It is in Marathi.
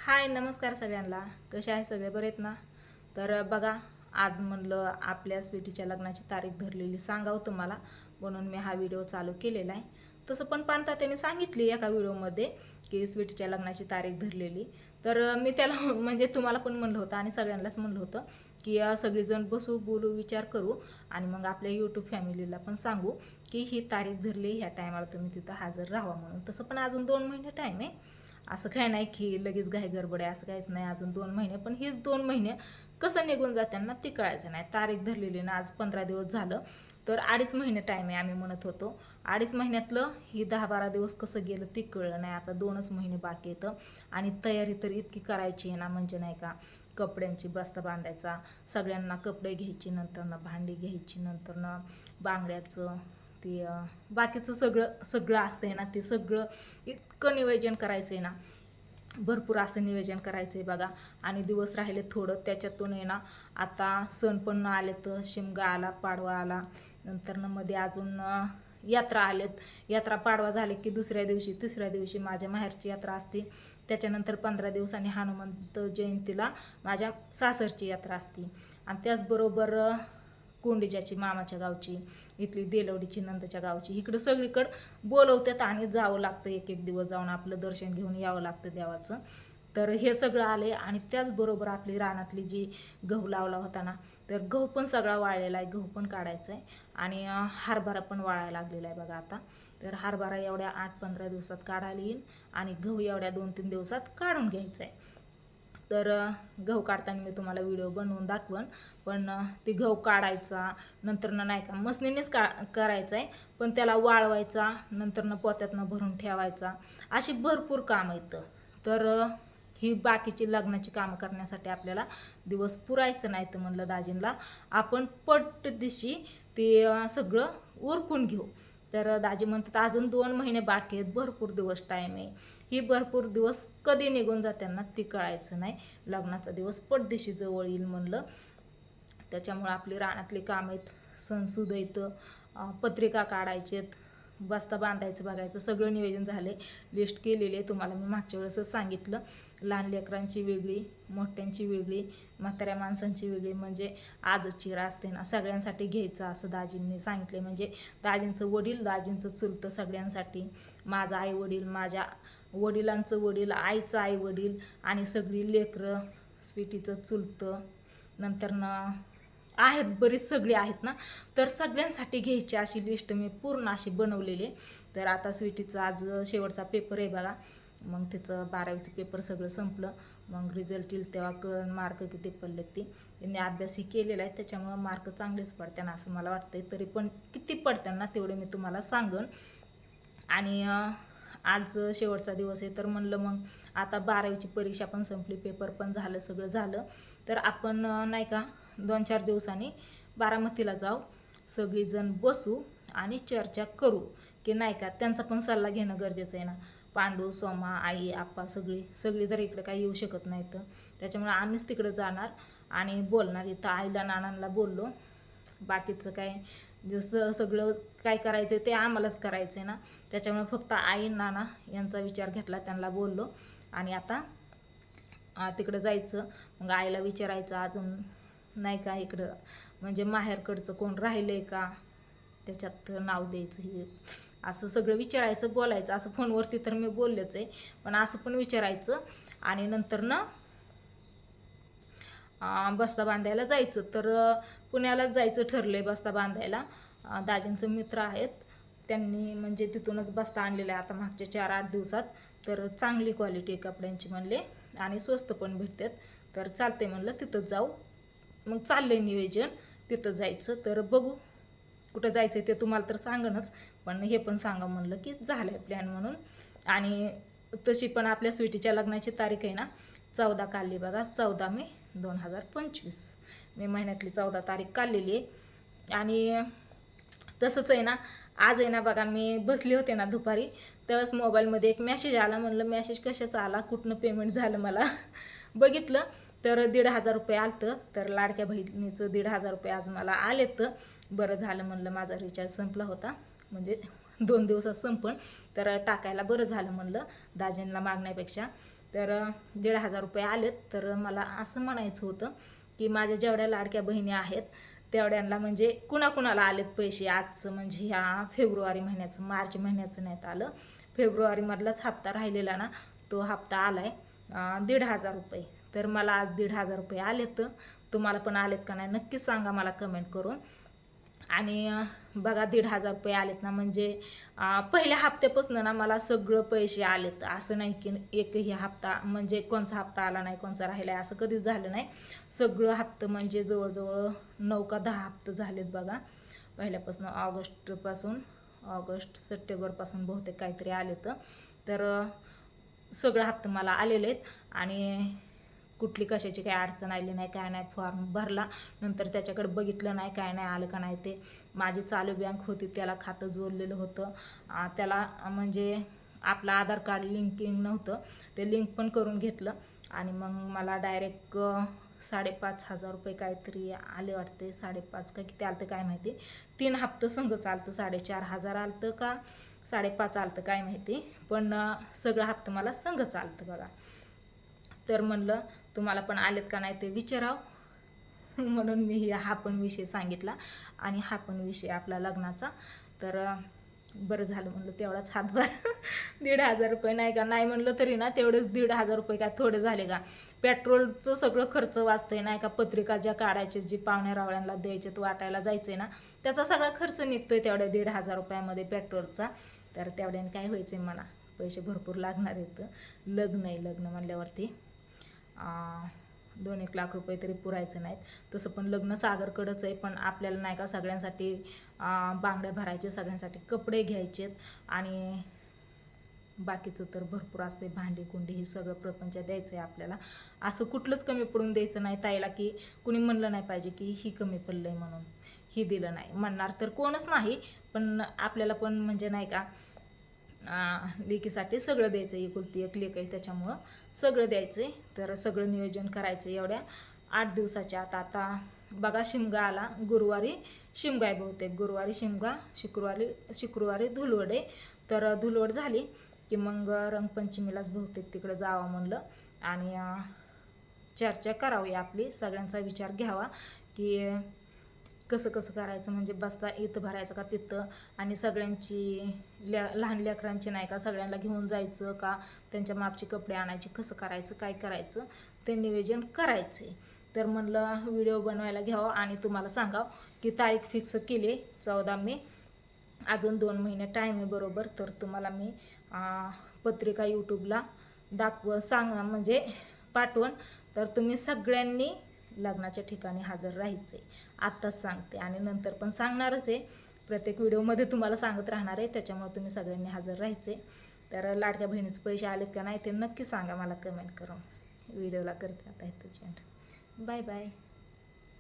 हाय नमस्कार सगळ्यांना. कसे आहे सगळे, बरे आहेत ना? तर बघा, आज म्हणलं आपल्या स्वीटीच्या लग्नाची तारीख धरलेली सांगावं तुम्हाला, म्हणून मी हा व्हिडिओ चालू केलेला आहे. तसं पण पानता त्यांनी सांगितली एका व्हिडिओमध्ये की स्वीटीच्या लग्नाची तारीख धरलेली. तर मी त्याला म्हणजे तुम्हाला पण म्हणलं होतं आणि सगळ्यांनाच म्हणलं होतं की सगळेजण बसू, बोलू, विचार करू आणि मग आपल्या यूट्यूब फॅमिलीला पण सांगू की ही तारीख धरली, ह्या टायमाला तुम्ही तिथं हजर राहावा म्हणून. तसं पण अजून 2 महिने टाईम आहे. असं काय नाही की लगेच घाई गडबड आहे, असं काहीच नाही. अजून 2 महिने, पण हीच 2 महिने कसं निघून जातात ना ती कळायचं नाही. तारीख धरलेली ना आज 15 दिवस झालं, तर 2.5 महिने टाईम आहे आम्ही म्हणत होतो. 2.5 महिन्यातलं ही 10-12 दिवस कसं गेलं ती कळलं नाही. आता 2च महिने बाकी येतं आणि तयारी तर इतकी करायची आहे ना, म्हणजे नाही का, कपड्यांची बस्ता बांधायचा, सगळ्यांना कपडे घ्यायची, नंतरनं भांडी घ्यायची, नंतरनं बांगड्याचं ते बाकीचं सगळं सगळं असतंय ना, ते सगळं इतकं नियोजन करायचं आहे ना, भरपूर असं नियोजन करायचं आहे बघा. आणि दिवस राहिले थोडं, त्याच्यातून आहे ना आता सण पण आले, तर शिमगा आला, पाडवा आला, नंतरनं मध्ये अजून यात्रा आलेत. यात्रा पाडवा झाले की दुसऱ्या दिवशी तिसऱ्या दिवशी माझ्या माहेरची यात्रा असते. त्याच्यानंतर 15 दिवसांनी हनुमंत जयंतीला माझ्या सासरची यात्रा असते. आणि त्याचबरोबर कोंडिजाची मामाच्या गावची, इथली देलवडीची नंदच्या गावची, इकडं सगळीकडं बोलवतात आणि जावं लागतं. एक एक दिवस जाऊन आपलं दर्शन घेऊन यावं लागतं देवाचं. तर हे सगळं आले. आणि त्याचबरोबर आपली रानातली जी गहू लावला होता ना, तर गहू पण सगळा वाळलेला आहे, गहू पण काढायचा आहे. आणि हरभरा पण वाळायला लागलेला आहे बघा आता. तर हरभरा एवढ्या 8-15 दिवसात काढायला येईल आणि गहू एवढ्या 2-3 दिवसात काढून घ्यायचा आहे. तर गहू काढताना मी तुम्हाला व्हिडिओ बनवून दाखवन. पण ती गहू काढायचा, नंतरनं नाही का मसनीनेच करायचा आहे, पण त्याला वाळवायचा, नंतरनं पोत्यातनं भरून ठेवायचा, अशी भरपूर कामं येतं. तर ही बाकीची लग्नाची कामं करण्यासाठी आपल्याला दिवस पुरायचं नाही. तर म्हणलं दाजींला आपण पटदिशी ते सगळं उरकून घेऊ. तर दाजी म्हणतात अजून 2 महिने बाकी आहेत, भरपूर दिवस टाईम आहे. ही भरपूर दिवस कधी निघून जात्यांना ती कळायचं नाही. लग्नाचा दिवस पटदिशी जवळ येईल म्हणलं. त्याच्यामुळं आपली रानातली कामं आहेत, सणसूद येतं, पत्रिका काढायचेत, बस्ता बांधायचं, बघायचं, सगळं नियोजन झाले, लिस्ट केलेली आहे. तुम्हाला मी मागच्या वेळेसच सांगितलं, लहान लेकरांची वेगळी, मोठ्यांची वेगळी, म्हाताऱ्या माणसांची वेगळी, म्हणजे आजच चिरा असते ना सगळ्यांसाठी घ्यायचं असं दाजींनी सांगितले. म्हणजे दाजींचं वडील, दाजींचं चुलतं सगळ्यांसाठी, माझं आई वडील, माझ्या वडिलांचं वडील, आईचं आई वडील आणि सगळी लेकरं, स्वीटीचं चुलतं, नंतरनं आहेत बरीच सगळी आहेत ना, तर सगळ्यांसाठी घ्यायची अशी लिस्ट मी पूर्ण अशी बनवलेली आहे. तर आता स्वीटीचा आज शेवटचा पेपर आहे बघा. मग तिचं 12वीचं पेपर सगळं संपलं, मग रिझल्ट येईल तेव्हा कळण मार्क किती पडलेत ती. त्यांनी अभ्यासही केलेला आहे, त्याच्यामुळं मार्क चांगलेच पडतात असं मला वाटतंय. तरी पण किती पडतात ना तेवढे मी तुम्हाला सांगन. आणि आज शेवटचा दिवस आहे, तर म्हणलं मग आता 12वीची परीक्षा पण संपली, पेपर पण झालं, सगळं झालं, तर आपण नाही का 2-4 दिवसांनी बारामतीला जाऊ, सगळीजण बसू आणि चर्चा करू की नाही का, त्यांचा पण सल्ला घेणं गरजेचं आहे ना. पांडू, सोमा, आई, आप्पा सगळी तर इकडे काही येऊ शकत नाही, तर त्याच्यामुळे आम्हीच तिकडे जाणार आणि बोलणार. इथं आईला नानांना बोललो, बाकीचं काय जसं सगळं काय करायचं ते आम्हालाच करायचं आहे ना, त्याच्यामुळे फक्त आई नाना यांचा विचार घेतला, त्यांना बोललो. आणि आता तिकडं जायचं. मग आईला विचारायचं अजून नाही का इकडं म्हणजे माहेरकडचं कोण राहिलं आहे का, त्याच्यात नाव द्यायचं, हे असं सगळं विचारायचं, बोलायचं. असं फोनवरती तर मी बोललेच आहे, पण असं पण विचारायचं. आणि नंतर ना बस्ता बांधायला जायचं. तर पुण्यालाच जायचं ठरलं आहे बस्ता बांधायला. दाजींचं मित्र आहेत, त्यांनी म्हणजे तिथूनच बस्ता आणलेला आहे आता मागच्या 4-8 दिवसात. तर चांगली क्वालिटी आहे कपड्यांची म्हणले आणि स्वस्त पण भेटतात. तर चालते म्हणलं तिथं जाऊ. मग चाललंय नियोजन तिथं जायचं. तर बघू कुठं जायचं ते तुम्हाला तर सांगणच, पण हे पण सांगा म्हणलं की झालं आहे प्लॅन म्हणून. आणि तशी पण आपल्या स्वीटीच्या लग्नाची तारीख आहे ना 14 काढली बघा, 14 मे 2025. मे महिन्यातली 14 तारीख काढलेली आहे. आणि तसंच आहे ना, आज आहे ना बघा, मी बसली होते ना दुपारी, त्यावेळेस मोबाईलमध्ये एक मेसेज आला. म्हणलं मेसेज कशाचा आला, कुठनं पेमेंट झालं मला बघितलं तर 1,500 रुपये आलतं. तर लाडक्या बहिणीचं 1,500 रुपये आज मला आलेत. बरं झालं म्हणलं, माझा रिचार्ज संपला होता, म्हणजे 2 दिवसात संपण, तर टाकायला बरं झालं म्हणलं दाजींना मागण्यापेक्षा. तर 1,500 रुपये आलेत. तर मला असं म्हणायचं होतं की माझ्या जेवढ्या लाडक्या बहिणी आहेत तेवढ्यांना म्हणजे कुणाकुणाला आलेत पैसे आजचं, म्हणजे ह्या फेब्रुवारी महिन्याचं, मार्च महिन्याचं नाहीत आलं, फेब्रुवारीमधलाच हप्ता राहिलेला ना, तो हप्ता आलाय 1,500 रुपये. तर मला आज 1,500 रुपये आलेत. तुम्हाला पण आलेत का नाही नक्कीच सांगा मला कमेंट करून. आणि बघा 1,500 रुपये आलेत ना, म्हणजे पहिल्या हप्त्यापासून ना मला सगळं पैसे आलेत. असं नाही की एकही हप्ता म्हणजे कोणचा हप्ता आला नाही, कोणचा राहिला आहे, असं कधीच झालं नाही. सगळं हप्तं म्हणजे जवळजवळ 9 का 10 हप्ते झालेत बघा. पहिल्यापासून ऑगस्ट सप्टेंबरपासून बहुतेक काहीतरी आलेत. तर सगळं हप्ते मला आलेले आहेत. आणि कुठली कशाची काही अडचण आली नाही, काय नाही. फॉर्म भरला, नंतर त्याच्याकडे बघितलं नाही काय नाही आलं का नाही ते. माझी चालू बँक होती त्याला खातं जोडलेलं होतं, त्याला म्हणजे आपलं आधार कार्ड लिंकिंग नव्हतं, ते लिंक पण करून घेतलं. आणि मग मला डायरेक्ट 5,500 रुपये काहीतरी आले वाटते, 5,500 का किती आलं काय माहिती. 3 हप्ते संघ चालतं, 4,500 आलं का 5,500 आलं काय माहिती, पण सगळं हप्तं मला संघ चालतं बघा. तर म्हणलं तुम्हाला पण आलेत का नाही ते विचारावं म्हणून मी हा पण विषय सांगितला. आणि हा पण विषय आपला लग्नाचा. तर बरं झालं म्हणलं तेवढाच हातभार 1,500 रुपये नाही का, नाही म्हणलं तरी ना तेवढेच 1,500 रुपये काय थोडे झाले का. पेट्रोलचं सगळं खर्च वाचतंय नाही का, पत्रिका ज्या काढायचे, जी पाहुण्या रावळ्यांना द्यायचे, वाटायला जायचंय ना, त्याचा सगळा खर्च निघतोय तेवढ्या 1,500 रुपयामध्ये पेट्रोलचा. तर तेवढ्याने काय व्हायचंय मला, पैसे भरपूर लागणार आहेत. लग्न म्हणल्यावरती 2-1 लाख रुपये तरी पुरायचं नाहीत. तसं पण लग्न सागरकडंच आहे, पण आपल्याला नाही का सगळ्यांसाठी बांगड्या भरायचे, सगळ्यांसाठी कपडे घ्यायचेत आणि बाकीचं तर भरपूर असते, भांडी कुंडी ही सगळं प्रपंच द्यायचं आहे आपल्याला. असं कुठलंच कमी पडून द्यायचं नाही ताईला, की कुणी म्हणलं नाही पाहिजे की ही कमी पडलं आहे म्हणून ही दिलं नाही. म्हणणार तर कोणच नाही, पण आपल्याला पण म्हणजे नाही का लेकीसाठी सगळं द्यायचं. एकुलती एक लेक आहे त्याच्यामुळं सगळं द्यायचं आहे. तर सगळं नियोजन करायचं एवढ्या 8 दिवसाच्या आत. आता बघा शिमगा आला, गुरुवारी शिमगा आहे बहुतेक, गुरुवारी शिमगा, शुक्रवारी धुलवड. तर धुलवड झाली की मग रंगपंचमीलाच बहुतेक तिकडं जावं म्हणलं आणि चर्चा करावी आपली, सगळ्यांचा विचार घ्यावा की कसं करायचं, म्हणजे बसता इथं भरायचं का तिथं, आणि सगळ्यांची लहान लेकरांची नाही का सगळ्यांना घेऊन जायचं का, त्यांच्या मापचे कपडे आणायचे, कसं करायचं, काय करायचं ते नियोजन करायचे. तर म्हणलं व्हिडिओ बनवायला घ्यावं आणि तुम्हाला सांगावं की तारीख फिक्स केली 14 मे. अजून 2 महिने टाईम आहे बरोबर. तर तुम्हाला मी पत्रिका यूट्यूबला म्हणजे पाठवून. तर तुम्ही सगळ्यांनी लग्नाच्या ठिकाणी हजर राहायचं आहे, आत्ताच सांगते आणि नंतर पण सांगणारच आहे. प्रत्येक व्हिडिओमध्ये तुम्हाला सांगत राहणार आहे, त्याच्यामुळे तुम्ही सगळ्यांनी हजर राहायचे. तर लाडक्या बहिणीचे पैसे आलेत का नाही ते नक्की सांगा मला कमेंट करून. व्हिडिओला करते आता इथंच एंड. Bye bye.